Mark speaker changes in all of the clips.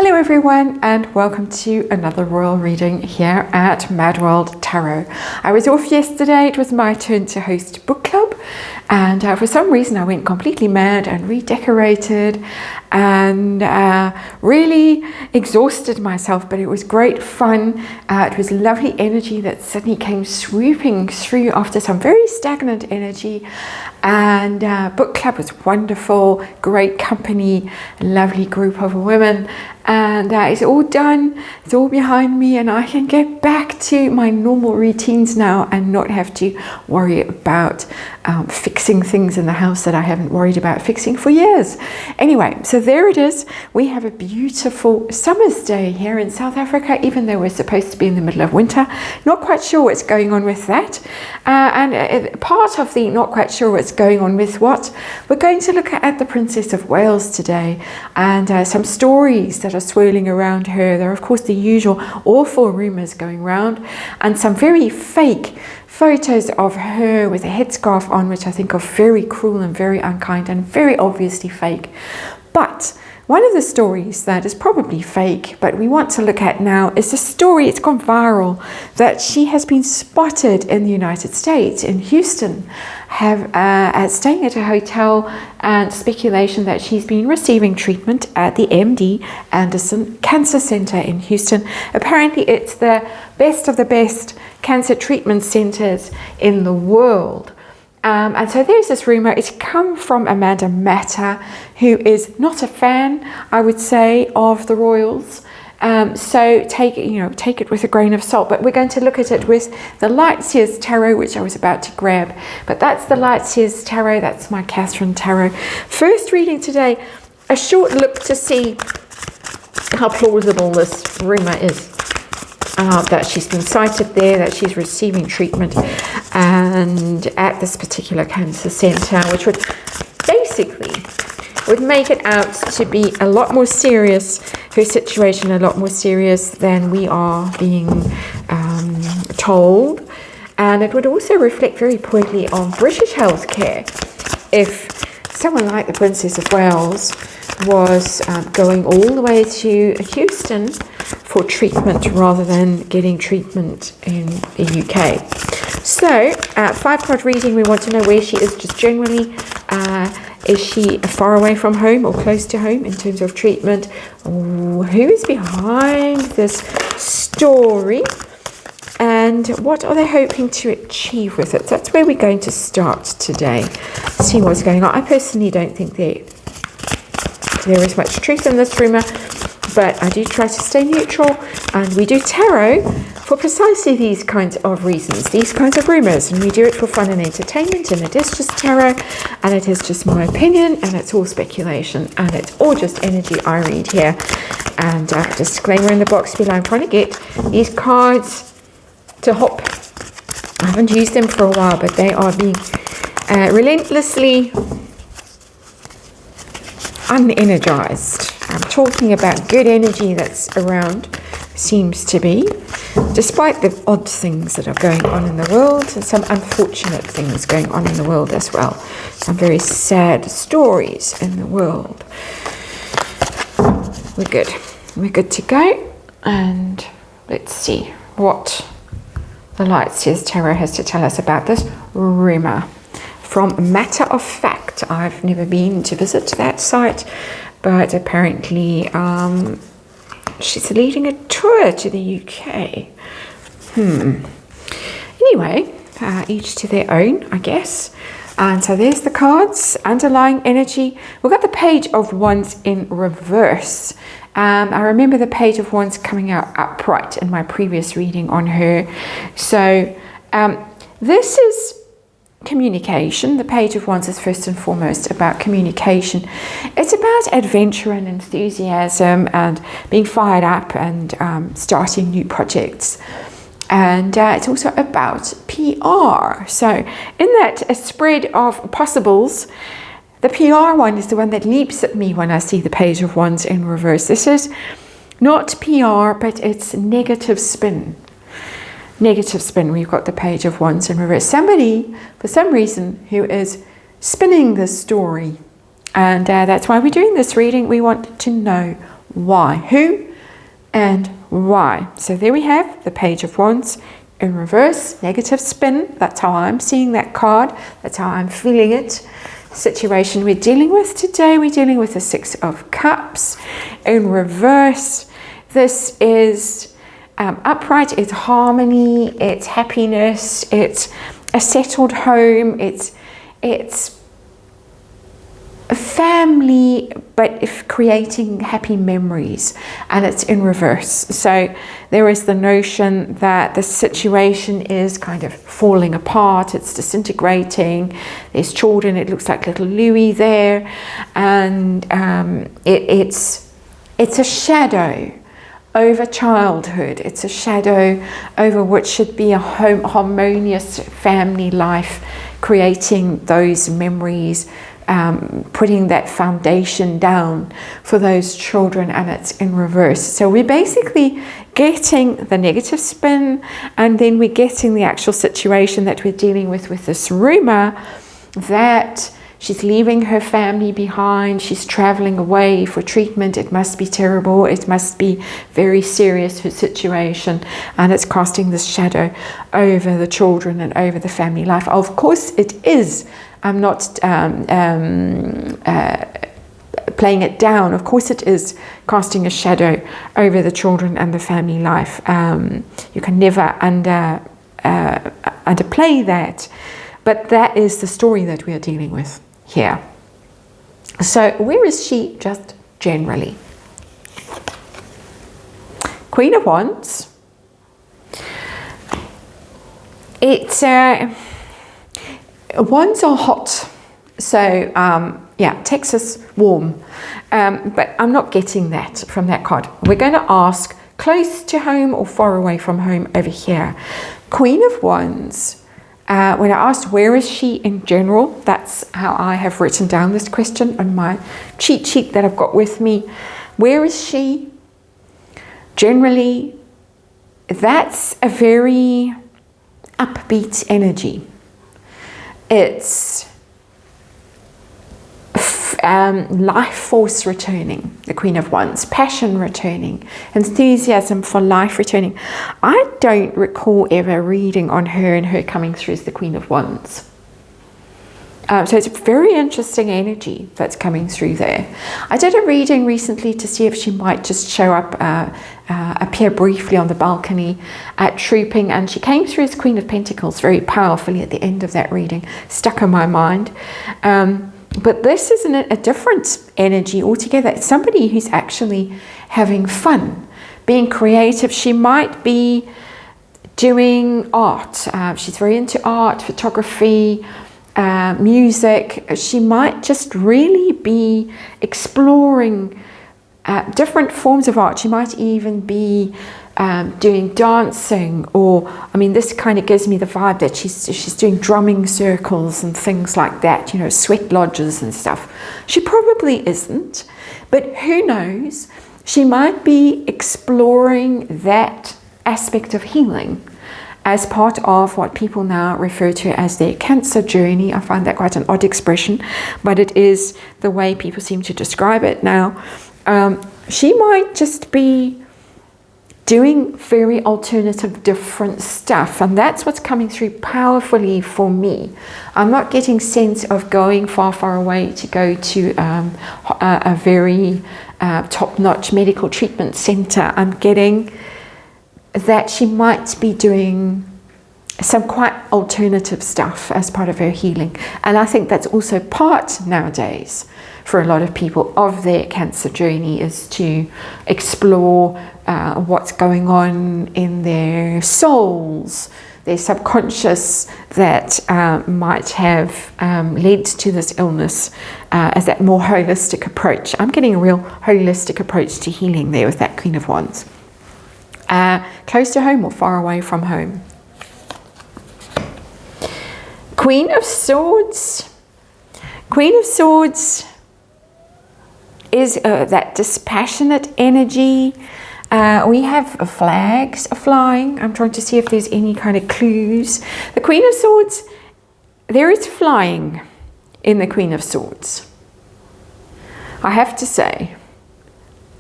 Speaker 1: Hello everyone, and welcome to another royal reading here at MadWorldTarot. I was off yesterday. It was my turn to host book club, and for some reason I went completely mad and redecorated and really exhausted myself, but it was great fun. It was lovely energy that suddenly came swooping through after some very stagnant energy, and book club was wonderful, great company, a lovely group of women, and it's all done, it's all behind me, and I can get back to my normal routines now and not have to worry about fixing things in the house that I haven't worried about fixing for years. Anyway, so there it is. We have a beautiful summer's day here in South Africa, even though we're supposed to be in the middle of winter. Not quite sure what's going on with that. And part of the not quite sure what's going on with what, we're going to look at the Princess of Wales today, and some stories that are swirling around her. There are, of course, the usual awful rumors going around, and some very fake photos of her with a headscarf on, which I think are very cruel and very unkind and very obviously fake. But one of the stories that is probably fake, but we want to look at now, is the story, it's gone viral, that she has been spotted in the United States, in Houston, staying at a hotel, and speculation that she's been receiving treatment at the MD Anderson Cancer Center in Houston. Apparently it's the best of the best cancer treatment centers in the world. And so there's this rumor. It's come from Amanda Matter, who is not a fan, I would say, of the royals. So take it with a grain of salt. But we're going to look at it with the Lightseers Tarot, which I was about to grab. But that's the Lightseers Tarot. That's my Catherine Tarot. First reading today, a short look to see how plausible this rumor is. That she's been cited there, that she's receiving treatment and at this particular cancer center, which would make it out to be a lot more serious, her situation a lot more serious than we are being told. And it would also reflect very poorly on British healthcare if someone like the Princess of Wales was going all the way to Houston for treatment rather than getting treatment in the UK. So, 5-card reading, we want to know where she is just generally. Is she far away from home or close to home in terms of treatment? Who is behind this story? And what are they hoping to achieve with it? That's where we're going to start today. See what's going on. I personally don't think there is much truth in this rumor, but I do try to stay neutral, and we do tarot for precisely these kinds of reasons, these kinds of rumors, and we do it for fun and entertainment, and it is just tarot, and it is just my opinion, and it's all speculation, and it's all just energy I read here. And disclaimer in the box below, I'm trying to get these cards to hop. I haven't used them for a while, but they are being relentlessly unenergized. I'm talking about good energy that's around, seems to be, despite the odd things that are going on in the world, and some unfortunate things going on in the world as well. Some very sad stories in the world. We're good to go, and let's see what the Lightseers Tarot has to tell us about this rumor. From Matter of Fact, I've never been to visit that site, but apparently she's leading a tour to the UK. Anyway, each to their own, I guess. And so there's the cards, underlying energy. We've got the Page of Wands in reverse. I remember the Page of Wands coming out upright in my previous reading on her. So this is communication. The Page of Wands is first and foremost about communication. It's about adventure and enthusiasm and being fired up and starting new projects. And it's also about PR. So in that spread of possibles, the PR one is the one that leaps at me when I see the Page of Wands in reverse. This is not PR, but it's negative spin. Negative spin. We've got the Page of Wands in reverse. Somebody, for some reason, who is spinning this story. And that's why we're doing this reading. We want to know why. Who and why. So there we have the Page of Wands in reverse, negative spin. That's how I'm seeing that card. That's how I'm feeling it. Situation we're dealing with today, we're dealing with the Six of Cups in reverse. This is upright, it's harmony, it's happiness, it's a settled home, it's a family, but if creating happy memories, and it's in reverse. So there is the notion that the situation is kind of falling apart, it's disintegrating, there's children, it looks like little Louis there, and it's a shadow over childhood, it's a shadow over what should be a harmonious family life, creating those memories, putting that foundation down for those children, and it's in reverse. So we're basically getting the negative spin, and then we're getting the actual situation that we're dealing with this rumor that she's leaving her family behind, she's traveling away for treatment, it must be terrible, it must be very serious, her situation, and it's casting this shadow over the children and over the family life. Of course it is. I'm not playing it down. Of course it is casting a shadow over the children and the family life. You can never underplay that, but that is the story that we are dealing with here. So where is she just generally? Queen of Wands. It's Wands are hot, so yeah, Texas warm, but I'm not getting that from that card. We're going to ask close to home or far away from home over here. Queen of Wands, when I asked where is she in general, that's how I have written down this question on my cheat sheet that I've got with me. Where is she? Generally, that's a very upbeat energy. It's life force returning, the Queen of Wands, passion returning, enthusiasm for life returning. I don't recall ever reading on her and her coming through as the Queen of Wands. So it's a very interesting energy that's coming through there. I did a reading recently to see if she might just show up, appear briefly on the balcony at Trooping, and she came through as Queen of Pentacles very powerfully at the end of that reading, stuck in my mind. But this is a different energy altogether. It's somebody who's actually having fun, being creative. She might be doing art. She's very into art, photography, music. She might just really be exploring different forms of art. She might even be doing dancing, or I mean, this kind of gives me the vibe that she's doing drumming circles and things like that, you know, sweat lodges and stuff. She probably isn't, but who knows? She might be exploring that aspect of healing as part of what people now refer to as their cancer journey. I find that quite an odd expression, but it is the way people seem to describe it now. She might just be doing very alternative, different stuff, and that's what's coming through powerfully for me. I'm not getting sense of going far away to go to a very top-notch medical treatment center. I'm getting that she might be doing some quite alternative stuff as part of her healing. And I think that's also part nowadays for a lot of people of their cancer journey, is to explore what's going on in their souls, their subconscious, that might have led to this illness, as that more holistic approach. I'm getting a real holistic approach to healing there with that Queen of Wands. Close to home or far away from home. Queen of Swords. Queen of Swords is that dispassionate energy. We have flags flying. I'm trying to see if there's any kind of clues. The Queen of Swords, there is flying in the Queen of Swords, I have to say.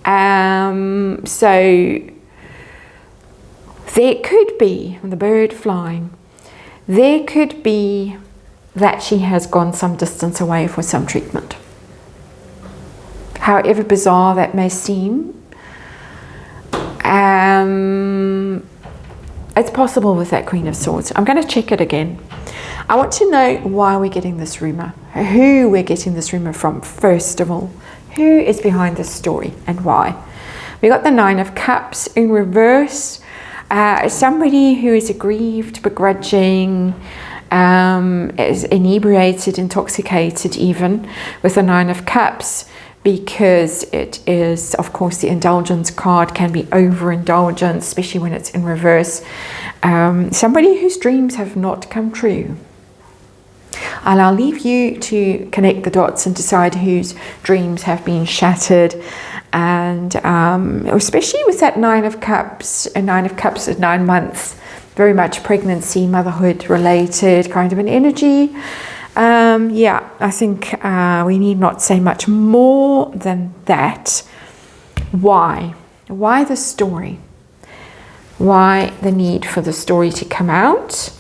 Speaker 1: So there could be, the bird flying, there could be that she has gone some distance away for some treatment. However bizarre that may seem, it's possible with that Queen of Swords. I'm going to check it again. I want to know why we're getting this rumor, who we're getting this rumor from, first of all. Who is behind this story and why? We got the Nine of Cups in reverse. Somebody who is aggrieved, begrudging, is inebriated, intoxicated even, with the Nine of Cups, because it is, of course, the indulgence card can be overindulgence, especially when it's in reverse. Somebody whose dreams have not come true. And I'll leave you to connect the dots and decide whose dreams have been shattered. And especially with that Nine of Cups, and Nine of Cups at 9 months, very much pregnancy, motherhood related kind of an energy. Yeah, I think we need not say much more than that. Why? Why the story? Why the need for the story to come out?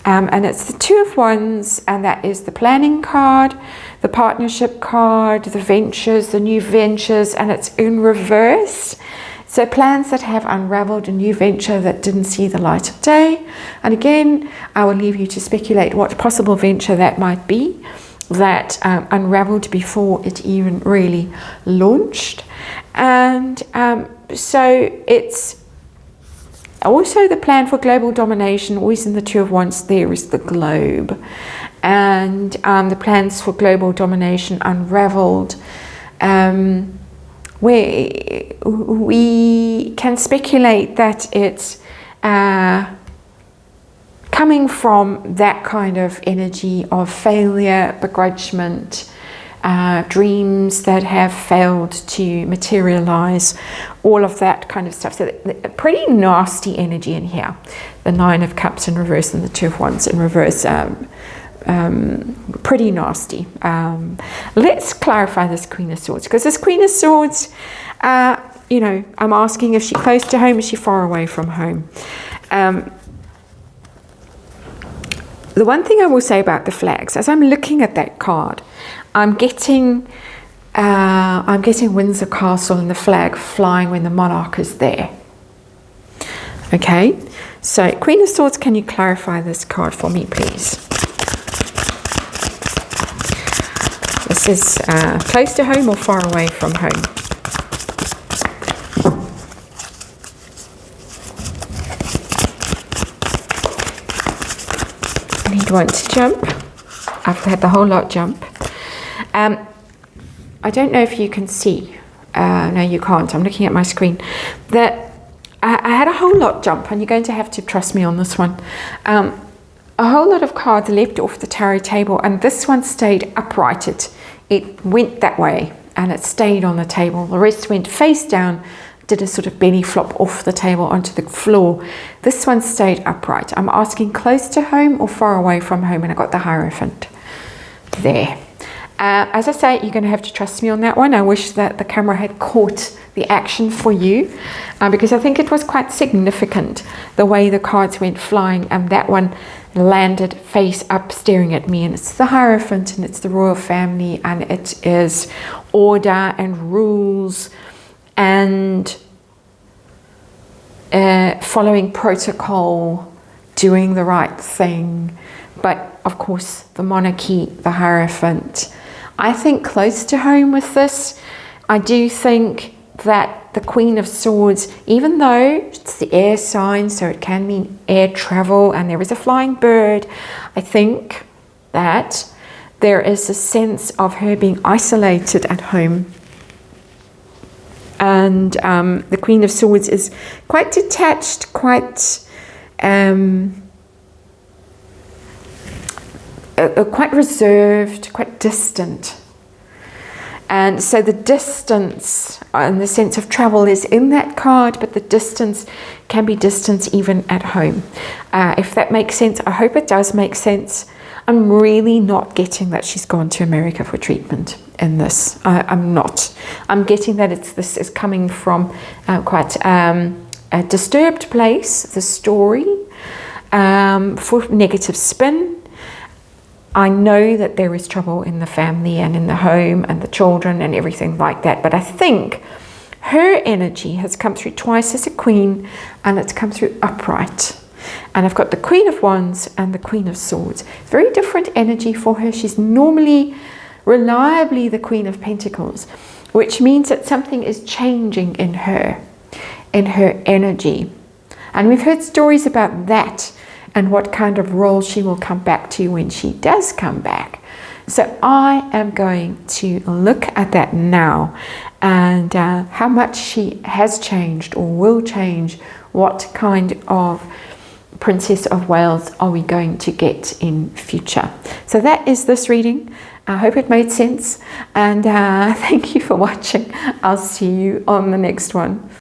Speaker 1: And it's the Two of Wands, and that is the planning card, the partnership card, the ventures, the new ventures, and it's in reverse. So plans that have unraveled, a new venture that didn't see the light of day. And again, I will leave you to speculate what possible venture that might be, that unraveled before it even really launched. And so it's also the plan for global domination. Always in the Two of Wands there is the globe, and the plans for global domination unraveled, where we can speculate that it's coming from that kind of energy of failure, begrudgment, dreams that have failed to materialize, all of that kind of stuff. So pretty nasty energy in here. The Nine of Cups in reverse and the Two of Wands in reverse. Pretty nasty. Let's clarify this Queen of Swords, because this Queen of Swords, you know, I'm asking, is she close to home? Is she far away from home? The one thing I will say about the flags, as I'm looking at that card, I'm getting Windsor Castle and the flag flying when the monarch is there. Okay, so Queen of Swords, can you clarify this card for me, please? This is close to home or far away from home? I need one to jump. I've had the whole lot jump. I don't know if you can see. No, you can't. I'm looking at my screen. That I had a whole lot jump, and you're going to have to trust me on this one. A whole lot of cards leapt off the tarot table, and this one stayed uprighted. It went that way, and it stayed on the table. The rest went face down, did a sort of belly flop off the table onto the floor. This one stayed upright. I'm asking close to home or far away from home, and I got the Hierophant there. As I say, you're going to have to trust me on that one. I wish that the camera had caught the action for you, because I think it was quite significant the way the cards went flying, and that one landed face up staring at me, and it's the Hierophant, and it's the royal family, and it is order and rules and following protocol, doing the right thing. But of course the monarchy, the Hierophant, I think close to home with this. I do think that the Queen of Swords, even though it's the air sign, so it can mean air travel, and there is a flying bird, I think that there is a sense of her being isolated at home. And the Queen of Swords is quite detached, quite quite reserved, quite distant. And so the distance and the sense of travel is in that card, but the distance can be distance even at home. If that makes sense, I hope it does make sense. I'm really not getting that she's gone to America for treatment in this. I'm not. I'm getting that this is coming from quite a disturbed place, the story, for negative spin. I know that there is trouble in the family and in the home and the children and everything like that, but I think her energy has come through twice as a queen, and it's come through upright. And I've got the Queen of Wands and the Queen of Swords. Very different energy for her. She's normally, reliably, the Queen of Pentacles, which means that something is changing in her energy. And we've heard stories about that and what kind of role she will come back to when she does come back. So I am going to look at that now, and how much she has changed or will change. What kind of Princess of Wales are we going to get in future? So that is this reading. I hope it made sense, and thank you for watching. I'll see you on the next one.